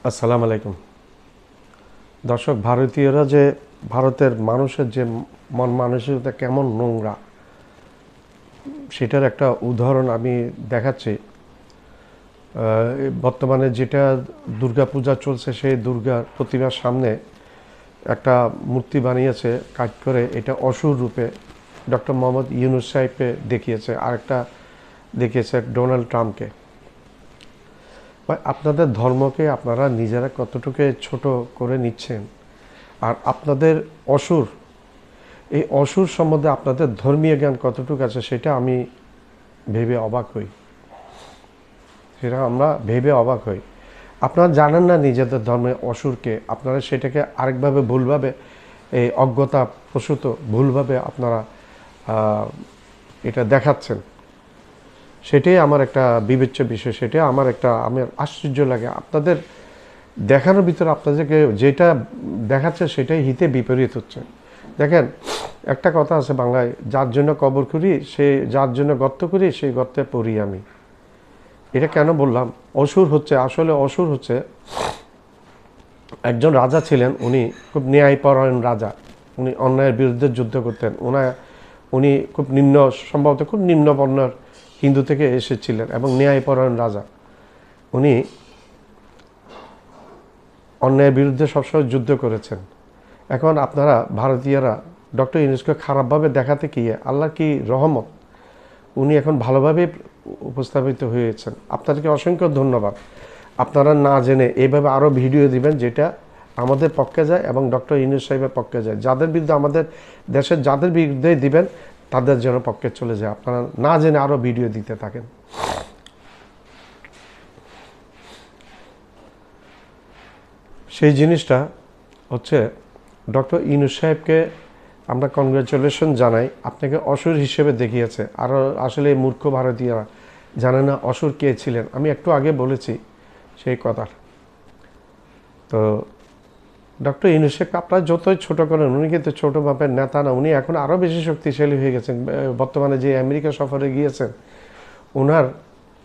আসসালামু আলাইকুম দর্শক। ভারতীয়রা যে ভারতের মানুষের যে মন মানসিকতা কেমন নোংরা সেটার একটা উদাহরণ আমি দেখাচ্ছি। বর্তমানে যেটা দুর্গাপূজা চলছে, সেই দুর্গার প্রতিমার সামনে একটা মূর্তি বানিয়েছে কাজ করে, এটা অসুর রূপে ডক্টর মোহাম্মদ ইউনূস সাহেবকে দেখিয়েছে, আরেকটা দেখিয়েছে ডোনাল্ড ট্রাম্পকে। আপনাদের ধর্মকে আপনারা নিজেরা কতটুকু ছোট করে নিচ্ছেন, আর আপনাদের অসুর, এই অসুর সম্বন্ধে আপনাদের ধর্মীয় জ্ঞান কতটুকু আছে সেটা আমি ভেবে অবাক হই। আপনারা জানেন না নিজেদের ধর্মের অসুরকে, আপনারা সেটাকে আরেকভাবে ভুলভাবে, এই অজ্ঞতা প্রসূত ভুলভাবে আপনারা এটা দেখাচ্ছেন। সেটাই আমার একটা বিবেচ্য বিষয়, সেটাই আমার আশ্চর্য লাগে। আপনাদের দেখানোর ভিতরে আপনাদেরকে যেটা দেখাচ্ছে সেটাই হিতে বিপরীত হচ্ছে। দেখেন, একটা কথা আছে বাংলায়, যার জন্য কবর করি যার জন্য গর্ত করি সেই গর্তে পড়ি আমি। এটা কেন বললাম? অসুর হচ্ছে, আসলে অসুর হচ্ছে একজন রাজা ছিলেন, উনি খুব ন্যায়পরায়ণ রাজা। উনি অন্যায়ের বিরুদ্ধে যুদ্ধ করতেন। উনি সম্ভবত খুব নিম্ন বর্ণের হিন্দু থেকে এসেছিলেন এবং ন্যায়পরায়ণ রাজা। উনি অন্যায়ের বিরুদ্ধে সবসময় যুদ্ধ করেছেন। এখন আপনারা ভারতীয়রা ডক্টর ইউনূসকে খারাপভাবে দেখাতে গিয়ে আল্লাহর কি রহমত, উনি এখন ভালোভাবে উপস্থাপিত হয়েছেন। আপনাদেরকে অসংখ্য ধন্যবাদ। আপনারা না জেনে এইভাবে আরও ভিডিও দিবেন যেটা আমাদের পক্ষে যায় এবং ডক্টর ইউনূস সাহেবের পক্ষে যায়। যাদের বিরুদ্ধে, আমাদের দেশের যাদের বিরুদ্ধে দিবেন তাদের যেন পক্ষে চলে যায়। আপনারা না জেনে আরও ভিডিও দিতে থাকেন। সেই জিনিসটা হচ্ছে, ডক্টর ইউনূস সাহেবকে আমরা কংগ্রাচুলেশন জানাই, আপনাকে অসুর হিসেবে দেখিয়েছে। আরও আসলে এই মূর্খ ভারতীয়রা জানে না অসুর কে ছিলেন। আমি একটু আগে বলেছি সেই কথা। তো ডক্টর ইউনূস সাহেবকে আপনারা যতই ছোটো করেন, উনি কিন্তু ছোটো মাপের নেতা না, উনি এখন আরও বেশি শক্তিশালী হয়ে গেছেন। বর্তমানে যে আমেরিকা সফরে গিয়েছেন, ওনার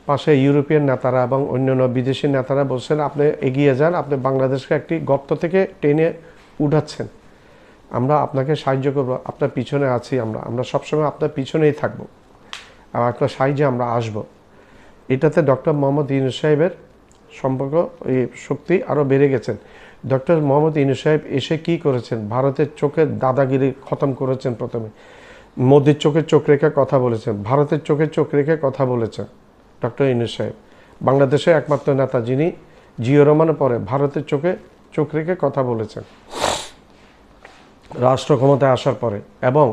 পাশে ইউরোপিয়ান নেতারা এবং অন্যান্য বিদেশি নেতারা বলছেন আপনি এগিয়ে যান, আপনি বাংলাদেশকে একটি গর্ত থেকে টেনে উঠাচ্ছেন, আমরা আপনাকে সাহায্য করবো, আপনার পিছনে আছি, আমরা সবসময় আপনার পিছনেই থাকবো, আর আপনার সাহায্যে আমরা আসব। এটাতে ডক্টর মোহাম্মদ ইউনূস সাহেবের সম্পর্ক, এই শক্তি আরও বেড়ে গেছেন। ডক্টর মোহাম্মদ ইউনূস সাহেব এসে কি করেছেন? ভারতের চোখে দাদাগিরি খতম করেছেন। প্রথমে মোদির চোখে চোখ রেখে কথা বলেছেন, ভারতের চোখে চোখ রেখে কথা বলেছেন ডক্টর ইউনূস সাহেব। বাংলাদেশের একমাত্র নেতা যিনি জিয়া রহমানের পরে ভারতের চোখে চোখ রেখে কথা বলেছেন রাষ্ট্র ক্ষমতায় আসার পরে, এবং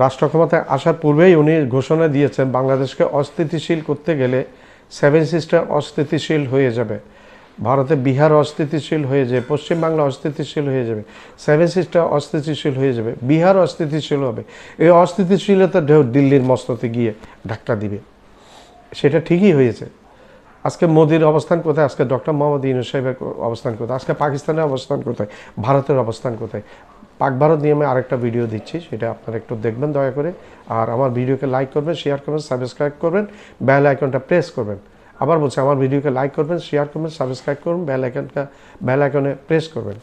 রাষ্ট্র ক্ষমতায় আসার পূর্বেই উনি ঘোষণা দিয়েছেন বাংলাদেশকে অস্থিতিশীল করতে গেলে সেভেন সিস্টার অস্থিতিশীল হয়ে যাবে, ভারতে বিহার অস্থিতিশীল হয়ে যাবে, পশ্চিমবাংলা অস্থিতিশীল হয়ে যাবে, সেভেন সিস্টার অস্থিতিশীল হয়ে যাবে, বিহার অস্থিতিশীল হবে। এই অস্থিতিশীলতা ঢেউ দিল্লির মস্ততে গিয়ে ধাক্কা দিবে। সেটা ঠিকই হয়েছে। আজকে মোদির অবস্থান কোথায়? আজকে ডক্টর মোহাম্মদ ইউনূস সাহেবের অবস্থান কোথায়? আজকে পাকিস্তানের অবস্থান কোথায়? ভারতের অবস্থান কোথায়? পাক ভারত নিয়ে আমি আরেকটা ভিডিও দিচ্ছি, সেটা আপনারা একটু দেখবেন দয়া করে। আর আমার ভিডিওকে লাইক করবেন, শেয়ার করবেন, সাবস্ক্রাইব করবেন, বেল আইকনটা প্রেস করবেন। আবার বলছি, আমার ভিডিওকে লাইক করবেন, শেয়ার করবেন, সাবস্ক্রাইব করবেন, বেল আইকনে প্রেস করবেন,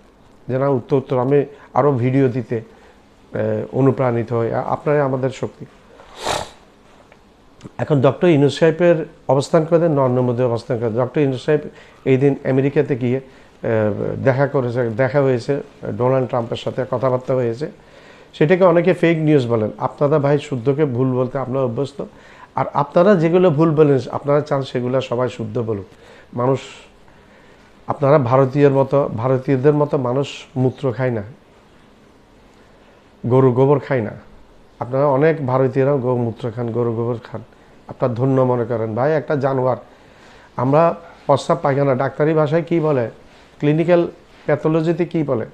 যেন উত্তর আমি আরও ভিডিও দিতে অনুপ্রাণিত হই। আপনারাই আমাদের শক্তি। এখন ডক্টর ইউনূস সাহেবের অবস্থান করে, নরেন্দ্র মোদী অবস্থান করে। ডক্টর ইউনূস সাহেব এই দিন আমেরিকাতে গিয়ে দেখা হয়েছে ডোনাল্ড ট্রাম্পের সাথে, কথাবার্তা হয়েছে। সেটাকে অনেকে ফেক নিউজ বলেন। আপনারা ভাই শুদ্ধকে ভুল বলতে আপনারা অভ্যস্ত, আর আপনারা যেগুলো ভুল বলেন আপনারা চান সেগুলো সবাই শুদ্ধ বলুক। মানুষ, আপনারা ভারতীয়দের মতো মানুষ মূত্র খায় না, গরু গোবর খায় না। আপনারা অনেক ভারতীয়রা গোমূত্র খান, গরু গোবর খান, আপনার ধন্য মনে করেন। ভাই একটা জানোয়ার। আমরা প্রস্রাব পায়খানা, ডাক্তারি ভাষায় কি বলে, ক্লিনিক্যাল প্যাথোলজিতে কি বলে,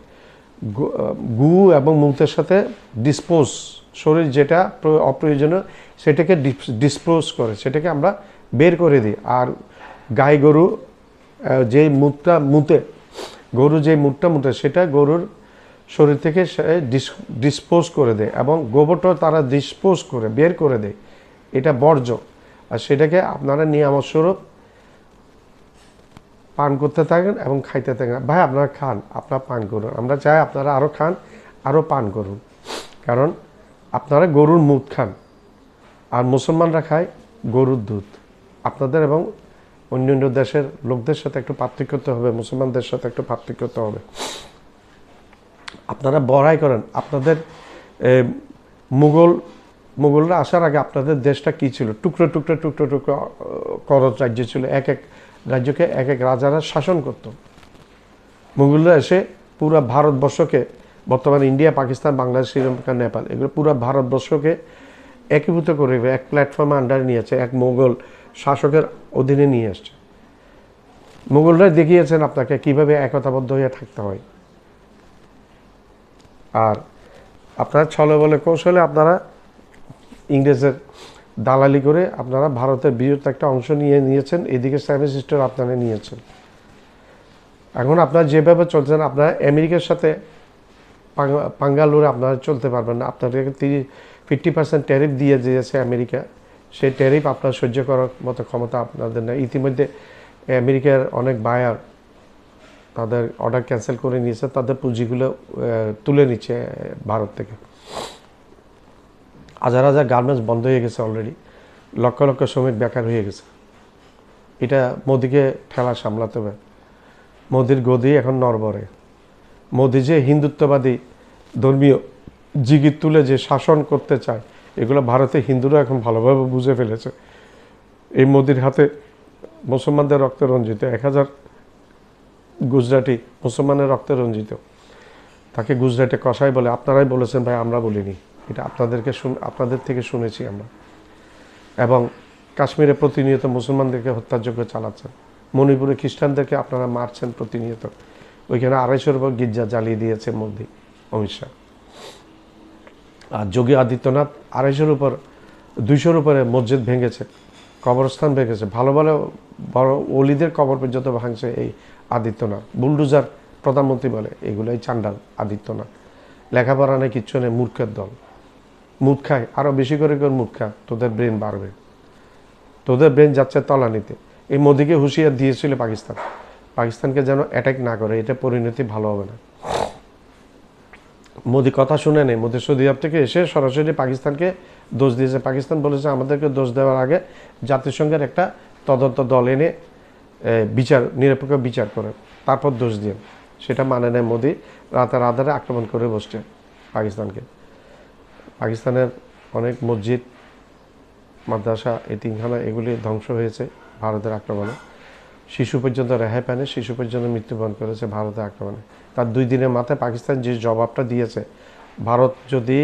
গু এবং মূত্রের সাথে ডিসপোজ, শরীর যেটা অপ্রয়োজনীয় সেটাকে ডিসপোজ করে, সেটাকে আমরা বের করে দিই। আর গাই গরু যে মুখটা মুতে, গরু যে মুখটা মুতে সেটা গরুর শরীর থেকে ডিসপোজ করে দেয়, এবং গোবরটা তারা ডিসপোজ করে বের করে দেয়, এটা বর্জ্য। আর সেটাকে আপনারা নিয়ামতস্বরূপ পান করতে থাকেন এবং খাইতে থাকেন। ভাই আপনারা খান, আপনারা পান করুন, আমরা চাই আপনারা আরও খান, আরও পান করুন। কারণ আপনারা গরুর মুখ খান, আর মুসলমানরা খায় গরুর দুধ। আপনাদের এবং অন্য অন্য দেশের লোকদের সাথে একটু পার্থক্য করতে হবে, মুসলমানদের সাথে একটু পার্থক্য করতে হবে। আপনারা বড়াই করেন। আপনাদের মুঘলরা আসার আগে আপনাদের দেশটা কী ছিল? টুকরো টুকরো টুকরো টুকরো করজ রাজ্য ছিল। এক এক রাজ্যকে এক এক রাজারা শাসন করত। মুঘলরা এসে পুরো ভারতবর্ষকে, বর্তমানে ইন্ডিয়া, পাকিস্তান, বাংলাদেশ, শ্রীলঙ্কা, নেপাল, এগুলো পুরো ভারতবর্ষকে একীভূত করে এক প্ল্যাটফর্মে আন্ডারে নিয়েছে, এক মোগল শাসকের অধীনে নিয়ে আসছে। মুঘলরা দেখিয়েছেন আপনাকে কিভাবে একতাবদ্ধ হয়ে থাকতে হয়। আর আপনারা ছলে বলে কৌশলে আপনারা ইংরেজের দালালি করে আপনারা ভারতের বৃহৎ একটা অংশ নিয়েছেন, এদিকে সেভেন সিস্টার আপনারা নিয়েছেন। এখন আপনারা যেভাবে চলছেন, আপনারা আমেরিকার সাথে পাঙ্গালোরে আপনারা চলতে পারবেন না। আপনাদেরকে 50% ট্যারিফ দিয়ে দিয়েছে আমেরিকা। সেই ট্যারিফ আপনারা সহ্য করার মতো ক্ষমতা আপনাদের নেই। ইতিমধ্যে আমেরিকার অনেক বায়ার তাদের অর্ডার ক্যান্সেল করে নিয়েছে, তাদের পুঁজিগুলো তুলে নিচ্ছে ভারত থেকে। হাজার হাজার গার্মেন্টস বন্ধ হয়ে গেছে অলরেডি, লক্ষ লক্ষ শ্রমিক বেকার হয়ে গেছে। এটা মোদিকে ঠেলা সামলাতে হবে। মোদির গদি এখন নড়বড়ে। মোদি যে হিন্দুত্ববাদী ধর্মীয় জিগির তুলে যে শাসন করতে চায়, এগুলো ভারতে হিন্দুরা এখন ভালোভাবে বুঝে ফেলেছে। এই মোদির হাতে মুসলমানদের রক্তে রঞ্জিত 1000 গুজরাটি মুসলমানের রক্তে রঞ্জিত। তাকে গুজরাটে কসাই বলে। আপনারাই বলেছেন ভাই, আমরা বলিনি। এটা আপনাদের থেকে শুনেছি আমরা। এবং কাশ্মীরে প্রতিনিয়ত মুসলমানদেরকে হত্যাযজ্ঞ চালাচ্ছেন। মণিপুরে খ্রিস্টানদেরকে আপনারা মারছেন প্রতিনিয়ত। ওইখানে 250-এর উপর গির্জা জ্বালিয়ে দিয়েছে মোদি, অমিত শাহ। আর যোগী আদিত্যনাথ 200-এর উপরে মসজিদ ভেঙেছে, কবরস্থান ভেঙেছে। ভালো ভালো বড় ওলিদের কবর পর্যন্ত ভাঙছে এই আদিত্যনাথ। বুলডুজার প্রধানমন্ত্রী বলে, এগুলোই চান্ডাল আদিত্যনাথ। লেখাপড়া নেই, কিচ্ছু নেই, মূর্খের দল। মুদ খায়, আরও বেশি করে মুদ খা, তোদের ব্রেন বাড়বে। তোদের ব্রেন যাচ্ছে তলানিতে। এই মোদিকে হুঁশিয়ার দিয়েছিল পাকিস্তানকে যেন অ্যাটাক না করে, এটা পরিণতি ভালো হবে না। মোদি কথা শুনে নেই। মোদি সৌদি আরব থেকে এসে সরাসরি পাকিস্তানকে দোষ দিয়েছে। পাকিস্তান বলেছে আমাদেরকে দোষ দেওয়ার আগে জাতিসংঘের একটা তদন্ত দল এনে নিরপেক্ষ বিচার করে তারপর দোষ দিয়ে। সেটা মানে নেয় মোদি। রাতের আধারে আক্রমণ করে বসছে পাকিস্তানকে। পাকিস্তানের অনেক মসজিদ, মাদ্রাসা, এতিমখানা এগুলি ধ্বংস হয়েছে ভারতের আক্রমণে। শিশু পর্যন্ত রেহাই পায়নি, শিশু পর্যন্ত মৃত্যুবরণ করেছে ভারতের আক্রমণে। তার 2 দিনের মাথায় পাকিস্তান যে জবাবটা দিয়েছে, ভারত যদি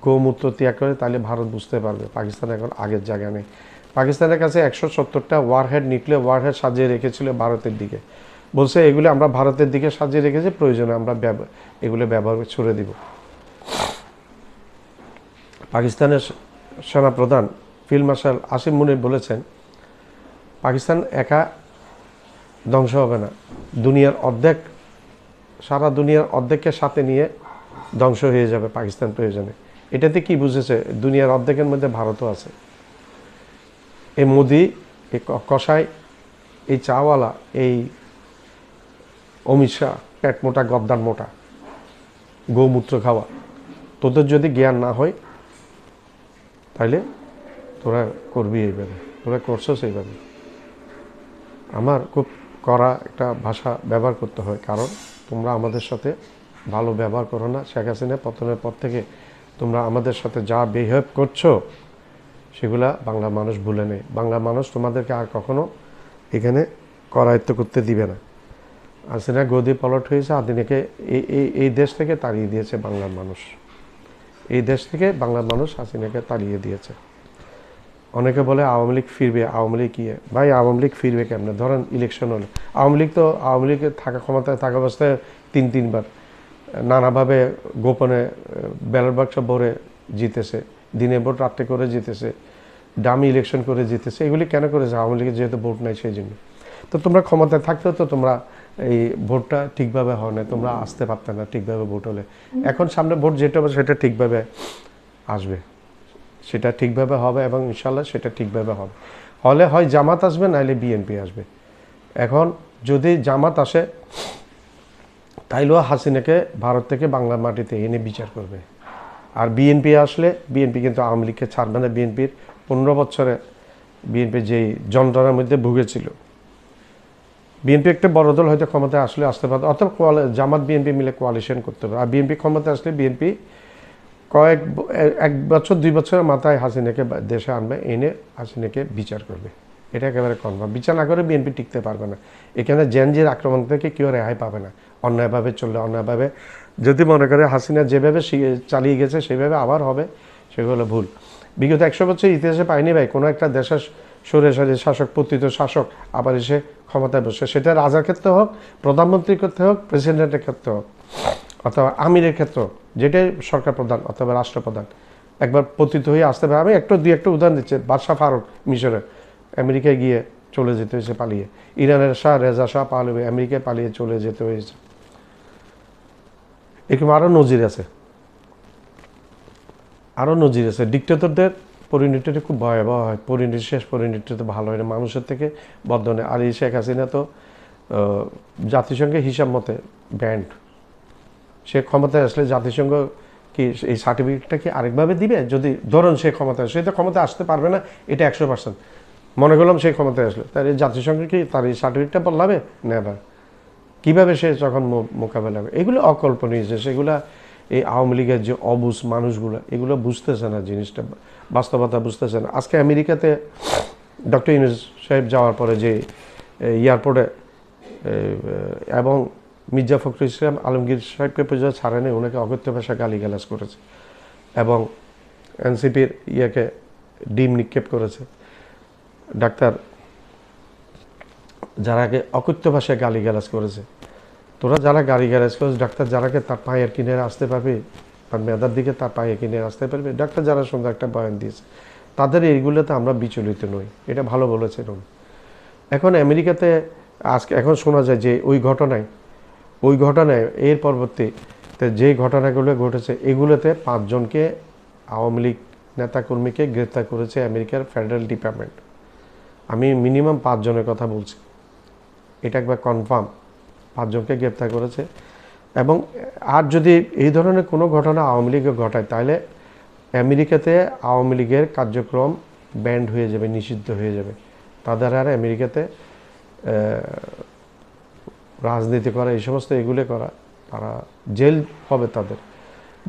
গোমূত্র ত্যাগ করে তাহলে ভারত বুঝতে পারবে পাকিস্তান এখন আগের জায়গা নেই। পাকিস্তানের কাছে 170টা ওয়ারহেড, নিউক্লিয়ার ওয়ারহেড সাজিয়ে রেখেছিল ভারতের দিকে। বলছে এগুলি আমরা ভারতের দিকে সাজিয়ে রেখেছি, প্রয়োজনে আমরা এগুলো ব্যবহার ছুড়ে দিব। পাকিস্তানের সেনাপ্রধান ফিল্ড মার্শাল আসিম মুনির বলেছেন, পাকিস্তান একা ধ্বংস হবে না, সারা দুনিয়ার অর্ধেককে সাথে নিয়ে ধ্বংস হয়ে যাবে পাকিস্তান প্রয়োজনে। এটাতে কি বুঝেছে? দুনিয়ার অর্ধেকের মধ্যে ভারতও আছে। এই মোদি, এই কসাই, এই চাওয়ালা, এই অমিত শাহ, পেট মোটা গদ্দার মোটা, গোমূত্র খাওয়া, তোদের যদি জ্ঞান না হয় তাহলে তোরা করবি এইভাবে, তোরা করছো সেইভাবে। আমার খুব কড়া একটা ভাষা ব্যবহার করতে হয়, কারণ তোমরা আমাদের সাথে ভালো ব্যবহার করো না। শেখ হাসিনা পতনের পর থেকে তোমরা আমাদের সাথে যা বিহেভ করছো সেগুলা বাংলা মানুষ ভুলে নেই। বাংলা মানুষ তোমাদেরকে আর কখনো এখানে করায়ত্ত করতে দিবে না। হাসিনা গদি পলট হয়েছে, হাসিনাকে এই দেশ থেকে তাড়িয়ে দিয়েছে বাংলার মানুষ। এই দেশ থেকে বাংলার মানুষ হাসিনাকে তাড়িয়ে দিয়েছে। অনেকে বলে আওয়ামী লীগ ফিরবে। আওয়ামী লীগ কি? ভাই আওয়ামী লীগ ফিরবে কেমনে? ধরেন ইলেকশন হলে আওয়ামী লীগের ক্ষমতায় থাকা অবস্থায় 3-3বার নানাভাবে গোপনে ব্যালট বাক্স ভরে জিতেছে, দিনে ভোট রাত্রে করে জিতেছে, ডামি ইলেকশন করে জিতেছে। এগুলি কেন করেছে? আওয়ামী লীগের যেহেতু ভোট নাই সেই জন্য। তো তোমরা ক্ষমতায় থাকতেও তো তোমরা এই ভোটটা ঠিকভাবে হয় না, তোমরা আসতে পারতে না ঠিকভাবে ভোট হলে। এখন সামনে ভোট যেটা হবে সেটা ঠিকভাবে আসবে, সেটা ঠিকভাবে হবে এবং ইনশাল্লাহ সেটা ঠিকভাবে হবে। হলে হয় জামাত আসবে, নাহলে বিএনপি আসবে। এখন যদি জামাত আসে তাইলেও হাসিনাকে ভারত থেকে বাংলা মাটিতে এনে বিচার করবে। আর বিএনপি আসলে বিএনপি কিন্তু আওয়ামী লীগকে ছাড়বে না। বিএনপির 15 বছরে বিএনপি যেই যন্ত্রণার মধ্যে ভুগেছিল, বিএনপি একটা বড় দল হয়তো ক্ষমতায় আসলে আসতে পারত, অথবা জামাত বিএনপি মিলে কোয়ালিশন করতে হবে। আর বিএনপি ক্ষমতায় আসলে বিএনপি এক বছর 2 বছরের মাথায় হাসিনাকে দেশে আনবে, এনে হাসিনাকে বিচার করবে। এটা একেবারে কনফার্ম। বিচার না করে বিএনপি টিকতে পারবে না। এখানে জেনজির আক্রমণ থেকে কেউ রেহাই পাবে না। অন্যায়ভাবে চললে, অন্যায়ভাবে যদি মনে করে হাসিনা যেভাবে চালিয়ে গেছে সেভাবে আবার হবে, সেগুলো ভুল। বিগত 100 বছর ইতিহাসে পাইনি ভাই কোনো একটা দেশের সরে শাসক, পতিত শাসক আবার এসে ক্ষমতায় বসে। সেটা রাজার ক্ষেত্রে হোক, প্রধানমন্ত্রীর ক্ষেত্রে হোক, প্রেসিডেন্টের ক্ষেত্রে হোক, অথবা আমিরের ক্ষেত্রে হোক, যেটাই সরকার প্রধান অথবা রাষ্ট্রপ্রধান, একবার পতিত হয়ে আসতে পারে। আমি দুই একটা উদাহরণ দিচ্ছি। বাদশাহ ফারুক মিশরে আমেরিকায় গিয়ে চলে যেতে হয়েছে পালিয়ে। ইরানের শাহ রেজা শাহ পাহলভি আমেরিকায় পালিয়ে চলে যেতে হয়েছে। এরকম আরও নজির আছে, আরও নজির আছে। ডিক্টেটরদের পরিণতিটা খুব ভয়াবহ হয়। শেষ পরিণতিটা ভালো হয় না, মানুষের থেকে বদনে। আর এই শেখ হাসিনা তো জাতিসংঘের হিসাব মতে ব্যান্ড। সে ক্ষমতায় আসলে জাতিসংঘ কি এই সার্টিফিকেটটা কি আরেকভাবে দিবে? যদি ধরুন সে ক্ষমতায়, সে তো ক্ষমতায় আসতে পারবে না, এটা 100%। মনে করলাম সেই ক্ষমতায় আসলো, তার এই জাতিসংঘ কি তার এই সার্টিফিকেটটা বদলাবে? নেভার। কীভাবে সে যখন মোকাবেলা করে? এগুলো অকল্পনীয় যে সেগুলা এই আওয়ামী লীগের যে অবুঝ মানুষগুলো, এগুলো বুঝতেছে না জিনিসটা, বাস্তবতা বুঝতেছে না। আজকে আমেরিকাতে ডক্টর ইউনূস সাহেব যাওয়ার পরে যে এয়ারপোর্টে এবং মির্জা ফখরুল ইসলাম আলমগীর সাহেবকে পর্যন্ত ছাড়েনি, ওনাকে অকথ্য ভাষা গালিগালাজ করেছে এবং এনসিপির ইয়েকে ডিম নিক্ষেপ করেছে। ডাক্তার যারাকে অকথ্য ভাষায় গালিগালাজ করেছে, তোরা যারা গালিগালাজ করেছে, ডাক্তার যারাকে তার পায়ের কিনারে আসতে পারবে, তার মেধার দিকে তার পায়ে কিনারে আসতে পারবে, ডাক্তার যারা সুন্দর একটা বয়ান দিয়েছে, তাদের এইগুলোতে আমরা বিচলিত নই। এটা ভালো বলেছেন উনি। এখন আমেরিকাতে আজকে এখন শোনা যায় যে ওই ঘটনায় এর পরবর্তীতে যে ঘটনাগুলো ঘটেছে, এগুলোতে 5 জনকে আওয়ামী লীগ নেতাকর্মীকে গ্রেপ্তার করেছে আমেরিকার ফেডারেল ডিপার্টমেন্ট। আমি মিনিমাম 5 জনের কথা বলছি, এটা একবার কনফার্ম। 5 জনকে গ্রেপ্তার করেছে। এবং আর যদি এই ধরনের কোনো ঘটনা আওয়ামী লীগে ঘটায়, তাহলে আমেরিকাতে আওয়ামী লীগের কার্যক্রম ব্যান্ড হয়ে যাবে, নিষিদ্ধ হয়ে যাবে। তাদের আর আমেরিকাতে রাজনীতি করা, এই সমস্ত এগুলো করা, তারা জেল হবে, তাদের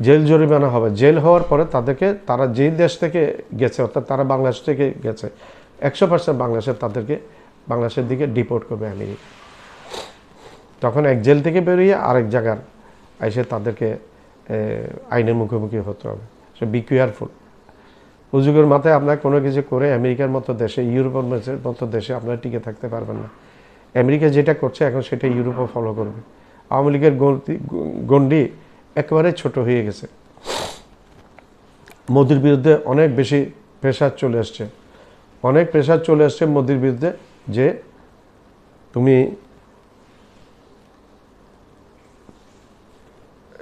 জেল জরিমানা হবে। জেল হওয়ার পরে তাদেরকে, তারা যেই দেশ থেকে গেছে, অর্থাৎ তারা বাংলাদেশ থেকে গেছে, 100% বাংলাদেশের দিকে ডিপোর্ট করবে আমেরিকা। তখন এক জেল থেকে বেরিয়ে আরেক জায়গার এসে তাদেরকে আইনের মুখোমুখি হতে হবে। So be careful. হুজুগের মাথায় আপনার কোনো কিছু করে আমেরিকার মতো দেশে, ইউরোপের মতো দেশে আপনারা টিকে থাকতে পারবেন না। আমেরিকা যেটা করছে এখন সেটা ইউরোপও ফলো করবে। আওয়ামী লীগের গণ্ডি একেবারে ছোট হয়ে গেছে। মোদির বিরুদ্ধে অনেক বেশি প্রেশার চলে আসছে, মোদির বিরুদ্ধে, যে তুমি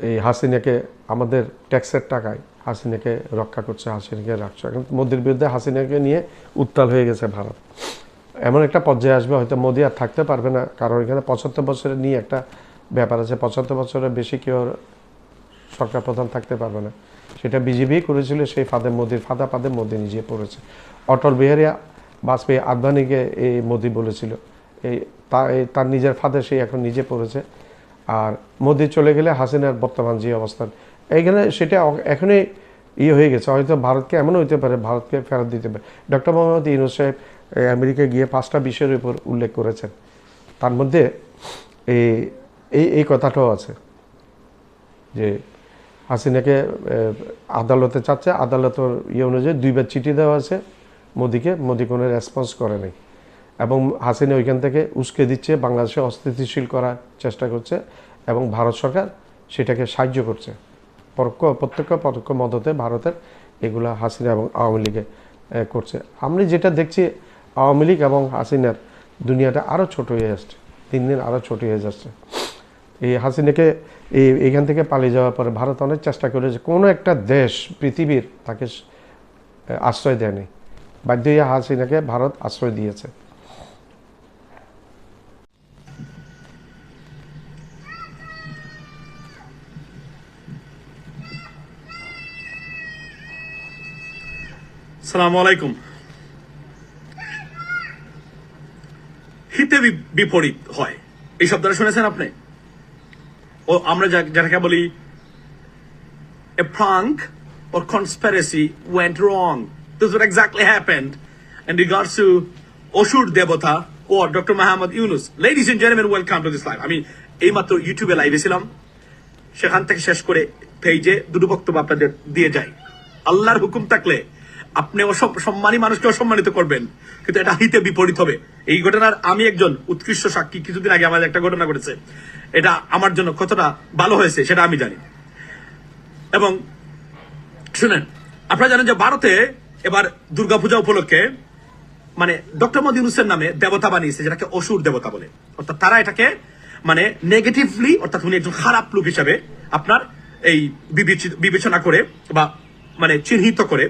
এই হাসিনাকে, আমাদের ট্যাক্সের টাকায় হাসিনাকে রক্ষা করছে, হাসিনাকে রাখছে। এখন মোদির বিরুদ্ধে হাসিনাকে নিয়ে উত্তাল হয়ে গেছে ভারত। এমন একটা পর্যায়ে আসবে হয়তো মোদি আর থাকতে পারবে না, কারণ এখানে 75 বছরের নিয়ে একটা ব্যাপার আছে। 75 বছরের বেশি কেউ সরকার প্রধান থাকতে পারবে না। সেটা বিজেপি করেছিল, সেই ফাঁদে মোদি নিজে পড়েছে। অটল বিহারী বাজপেয়ী আদবানিকে এই মোদি বলেছিল, তার নিজের ফাঁদে সেই এখন নিজে পড়েছে। আর মোদি চলে গেলে হাসিনার বর্তমান যে অবস্থান, এইখানে সেটা এখনই হয়ে গেছে। হয়তো ভারতকে এমন হইতে পারে, ভারতকে ফেরত দিতে পারে। ডক্টর মোহাম্মদ ইউনূস সাহেব আমেরিকায় গিয়ে 5টা বিষয়ের উপর উল্লেখ করেছেন। তার মধ্যে এই কথাটাও আছে যে হাসিনাকে আদালতে চাচ্ছে, আদালতের অনুযায়ী 2বার চিঠি দেওয়া আছে মোদিকে, মোদি কোনো রেসপন্স করে নাই। এবং হাসিনা ওইখান থেকে উস্কে দিচ্ছে, বাংলাদেশে অস্থিতিশীল করার চেষ্টা করছে এবং ভারত সরকার সেটাকে সাহায্য করছে। প্রত্যক্ষ মদতে ভারতের এগুলা হাসিনা এবং আওয়ামী লীগে করছে। আমরা যেটা দেখছি, আওয়ামী লীগ এবং হাসিনার দুনিয়াটা আরও ছোট হয়ে আসছে, দিন দিন আরও ছোট হয়ে যাচ্ছে। এই হাসিনাকে এইখান থেকে পালিয়ে যাওয়ার পরে ভারত অনেক চেষ্টা করেছে, কোনো একটা দেশ পৃথিবীর তাকে আশ্রয় দেয়নি, বাধ্য হয়ে হাসিনাকে ভারত আশ্রয় দিয়েছে। সালামু আলাইকুম। হিতে বিপরীত হয় এই শব্দটা শুনেছেন আপনি? ও আমরা যাকে বলি a prank or conspiracy went wrong. This is what exactly happened in regards to Oshur Devata or Dr. Muhammad Yunus. Ladies and gentlemen, welcome to this live. আমি এইমাত্র ইউটিউবে লাইভে ছিলাম, সেখান থেকে শেষ করে পেজে দুটো বক্তব্য আপনাদের দিয়ে যাই। আল্লাহর হুকুম থাকলে আপনি সম্মানী মানুষকে অসম্মানিত করবেন, কিন্তু এটা হিতে বিপরীত হবে। এই ঘটনার আমি একজন উৎকৃষ্ট সাক্ষী। কিছুদিন আগে আমাদের একটা ঘটনা ঘটেছে, এটা আমার জন্য কতটা ভালো হয়েছে সেটা আমি জানি। এবং শুনেন, আপনারা জানেন যে ভারতে এবার দুর্গাপূজা উপলক্ষে মানে ডক্টর মোহাম্মদ ইউনূসের নামে দেবতা বানিয়েছে, যেটাকে অসুর দেবতা বলে। অর্থাৎ তারা এটাকে মানে নেগেটিভলি, অর্থাৎ উনি একজন খারাপ লোক হিসাবে আপনার এই বিবেচনা করে বা মানে চিহ্নিত করে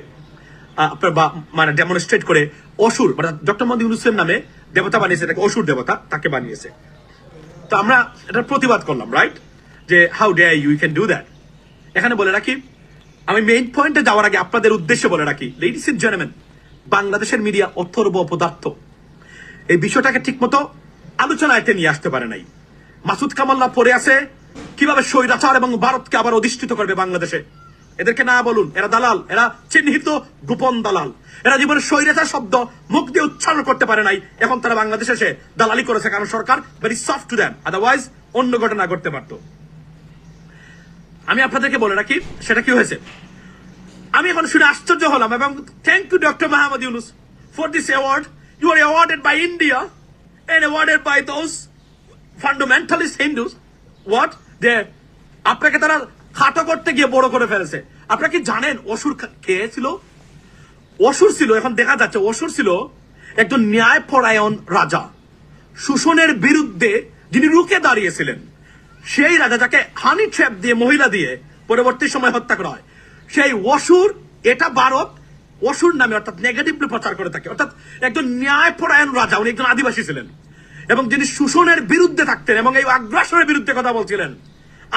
আপনার বা মানে ডেমনস্ট্রেট করে অসুর, মানে ডক্টর মোহাম্মদ ইউনূসের নামে দেবতা বানিয়েছে, এটাকে অসুর দেবতা তাকে বানিয়েছে। তো আমরা এটার প্রতিবাদ করলাম, রাইট? যে how dare you can do that. এখানে বলে রাখি, আমি মেইন পয়েন্টে যাওয়ার আগে আপনাদের উদ্দেশ্যে বলে রাখি, লেডিস এন্ড জেন্টলম্যান, বাংলাদেশের মিডিয়া অথর্ব অপদার্থ এই বিষয়টাকে ঠিকমতো আলোচনায়তে নিয়ে আসতে পারে নাই। মাসুদ কামাল্লা পড়ে আছে কিভাবে স্বৈরাচার এবং ভারতকে আবার অধিষ্ঠিত করবে বাংলাদেশে। এদেরকে না বলুন, এরা দালাল, এরা চিহ্নিত গোপন দালাল। এরা জীবনে স্বৈরাচার শব্দ মুখ দিয়ে উচ্চারণ করতে পারে নাই, এখন তারা বাংলাদেশে এসে দালালি করেছে, কারণ সরকার very soft to them, otherwise অন্য ঘটনা ঘটতে পারতো। আমি আপনাদেরকে বলে রাখি সেটা কি হয়েছে। আমি এখন শুনে আশ্চর্য হলাম, এবং thank you doctor Mohammad Yunus for this award. You are awarded by India and awarded by those fundamentalist Hindus. What? আপনাকে তারা খাটো করতে গিয়ে বড় করে ফেলেছে। আপনারা কি জানেন অসুর কে ছিল? অসুর ছিল, এখন দেখা যাচ্ছে অসুর ছিল একজন ন্যায়পরায়ণ রাজা, শোষণের বিরুদ্ধে যিনি রুখে দাঁড়িয়েছিলেন। সেই রাজা যাকে হানি ট্র্যাপ দিয়ে, মহিলা দিয়ে পরবর্তী সময় হত্যা করা হয়, সেই অসুর, এটা ভারত অসুর নামে অর্থাৎ নেগেটিভলি প্রচার করে থাকে। অর্থাৎ একজন ন্যায়পরায়ণ রাজা, উনি একজন আদিবাসী ছিলেন এবং যিনি শোষণের বিরুদ্ধে থাকতেন এবং এই আগ্রাসনের বিরুদ্ধে কথা বলছিলেন।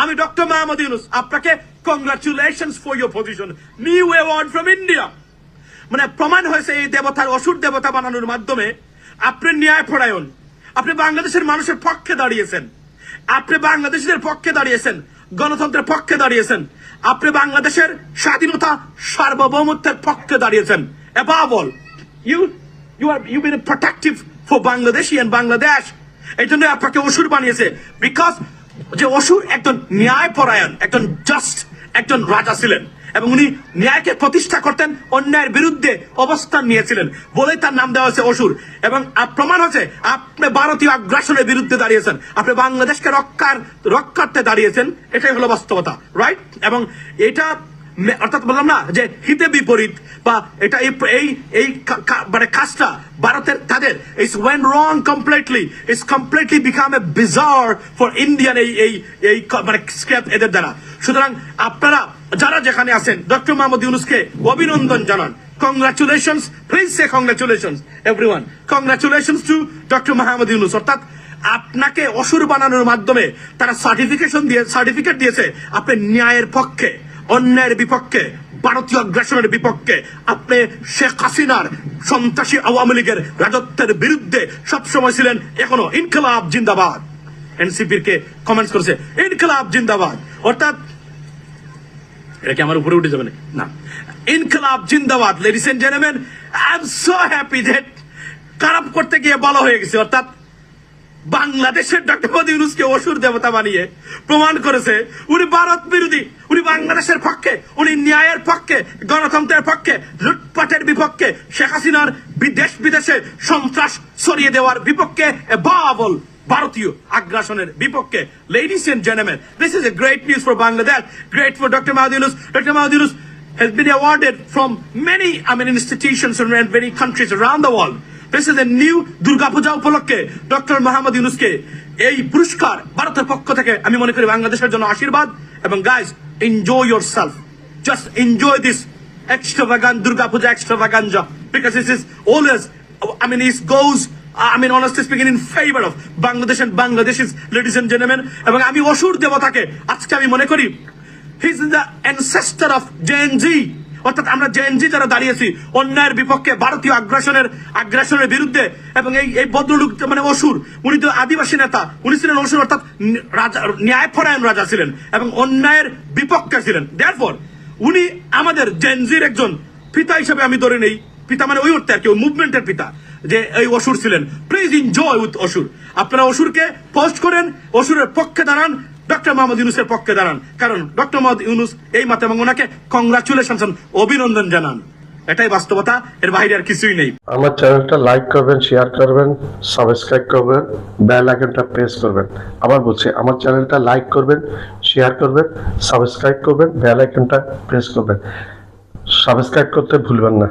আমি ডক্টর মোহাম্মদ ইউনূস, আপনাকে congratulations for your position, new award from India. মানে প্রমাণ হয়েছে এই দেবতার অসুর দেবতা বানানোর মাধ্যমে আপনি ন্যায়পরায়ণ, আপনি বাংলাদেশের মানুষের পক্ষে দাঁড়িয়েছেন, আপনি বাংলাদেশের পক্ষে দাঁড়িয়েছেন, গণতন্ত্রের পক্ষে দাঁড়িয়েছেন, আপনি বাংলাদেশের স্বাধীনতা সার্বভৌমত্বের পক্ষে দাঁড়িয়েছেন। Above all, you been protective for Bangladeshi and Bangladesh. এই জন্য আপনাকে অসুর বানিয়েছে, বিকজ যে অসুর একজন ন্যায়পরায়ণ, একজন জাস্ট একজন রাজা ছিলেন এবং উনি ন্যায়কে প্রতিষ্ঠা করতেন, অন্যায়ের বিরুদ্ধে অবস্থান নিয়েছিলেন বলেই তার নাম দেওয়া হয়েছে অসুর। এবং প্রমাণ হচ্ছে আপনি ভারতীয় আগ্রাসনের বিরুদ্ধে দাঁড়িয়েছেন, আপনি বাংলাদেশকে রক্ষার্থে দাঁড়িয়েছেন, এটাই হলো বাস্তবতা, রাইট? এবং এটা অর্থাৎ বললাম না যে হিতে বিপরীত বা এটা এই মানে কাজটা ভারতের তাদের it's went wrong completely, it's completely become a bizarre for Indian এই মানে স্ক্র্যাপ এদের দ্বারা। সুতরাং আপনারা যারা যেখানে আছেন ডক্টর মোহাম্মদ ইউনূসকে অভিনন্দন জানান। Congratulations, please say congratulations everyone, congratulations to doctor Mohammad Yunus. অর্থাৎ আপনাকে অসুর বানানোর মাধ্যমে তারা সার্টিফিকেট দিয়েছে আপনি ন্যায়ের পক্ষে, অন্যায়ের বিপক্ষে, ভারতীয় আগ্রাসনের বিপক্ষে, আপনি শেখ হাসিনার সন্ত্রাসী আওয়ামী লীগের রাজত্বের বিরুদ্ধে সবসময় ছিলেন, এখনো। ইনকলাব জিন্দাবাদ, এনসিপির কে কমেন্টস করেছে ইনকলাব জিন্দাবাদ। অর্থাৎ এটা কি আমার উপরে উঠে যাবে না? ইনকলাব জিন্দাবাদ। Ladies and gentleman, I am so happy that খারাপ করতে গিয়ে ভালো হয়ে গেছে। অর্থাৎ বাংলাদেশের ডক্টর মোহাম্মদ ইউনূসকে অসুর দেবতা বানিয়ে প্রমাণ করেছে উনি ভারত বিরোধী, উনি বাংলাদেশের পক্ষে, উনি ন্যায়ের পক্ষে, গণতন্ত্রের পক্ষে, লুটপাটের বিপক্ষে, শেখ হাসিনার দেশ বিদেশে সন্ত্রাস ছড়িয়ে দেওয়ার বিপক্ষে, বাবল ভারতীয় আগ্রাসনের বিপক্ষে। Ladies and gentlemen, this is a great news for Bangladesh, great for Dr. Mohammad Yunus. Dr. Mohammad Yunus has been awarded from many institutions and many countries around the world. This is a new Durga Puja উপলক্ষে doctor Mohammad ইউনূসকে এই পুরস্কার ভারতের পক্ষ থেকে আমি মনে করি বাংলাদেশের জন্য আশীর্বাদ। এবং guys, enjoy yourself, just enjoy this extravagant Durga Puja extravaganza, because this is always, it goes, honestly speaking, in favor of Bangladesh and Bangladeshis, ladies and gentlemen. এবং আমি অসুর দেবতাকে আজকে আমি মনে করি he is the ancestor of Gen Z, অর্থাৎ আমরা জেএনজি যারা দাঁড়িয়েছি অন্যায়ের বিপক্ষে, ভারতীয় আগ্রাসনের বিরুদ্ধে, এবং এই ভদ্রলোক মানে অসুর, উনি তো আদিবাসী নেতা, উনি ছিলেন অসুর, অর্থাৎ রাজা, ন্যায়পরায়ণ রাজা ছিলেন এবং অন্যায়ের বিপক্ষে ছিলেন। দেয়ারফর উনি আমাদের জেনজির একজন পিতা হিসেবে আমি ধরে নেই। পিতা মানে ওই অর্থে আর কি, ওই মুভমেন্টের পিতা, যে এই অসুর ছিলেন। প্লিজ এনজয় উইথ অসুর। আপনারা অসুরকে পোস্ট করেন, অসুরের পক্ষে দাঁড়ান, ডক্টর মোহাম্মদ ইউনূসের পক্ষে দাঁড়ান, কারণ ডক্টর মোহাম্মদ ইউনূস এই মাত্র, এবং ওনাকে কংগ্রাচুলেশন, অভিনন্দন জানান। এটাই বাস্তবতা, এর বাইরে আর কিছুই নেই। আমার চ্যানেলটা লাইক করবেন, শেয়ার করবেন, সাবস্ক্রাইব করবেন, বেল আইকনটা প্রেস করবেন। আবার বলছি, আমার চ্যানেলটা লাইক করবেন, শেয়ার করবেন, সাবস্ক্রাইব করবেন, বেল আইকনটা প্রেস করবেন। সাবস্ক্রাইব করতে ভুলবেন না।